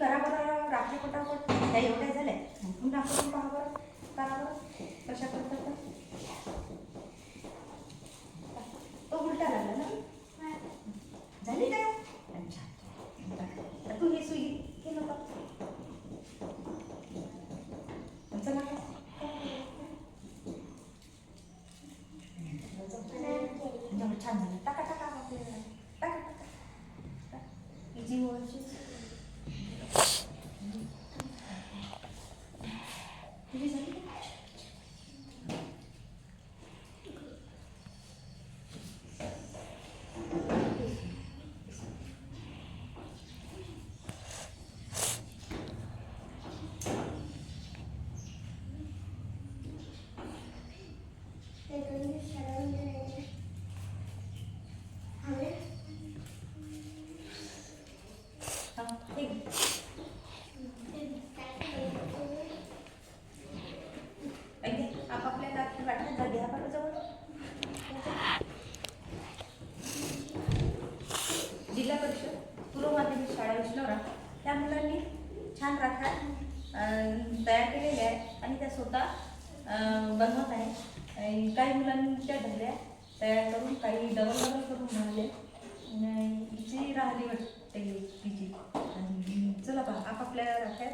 करा बरं रात्री पटापट. त्या एवढ्या झाल्या पुन्हा करून पहा बरं. करा बरं कशा करतात. तो उलटा लागला ना. झाली काय. अच्छा तू हे सुई केलं का. चला छान झालं. टाका टाका टाका टाका. इजी वरची तुझी झाली का. आपापल्या वाटण्यात जागी आपण जवळ जिल्हा परिषद पूर्व माध्यमिक शाळा विष्णोरा त्या मुलांनी छान राखा तयार केलेल्या आहे आणि त्या स्वतः बनवत आहे. काही मुलांनी त्या झाल्या तयार करून काही डबल करून राहिले. हिची राहिली वाटते तिची. चला पहा आपापल्या राख्यात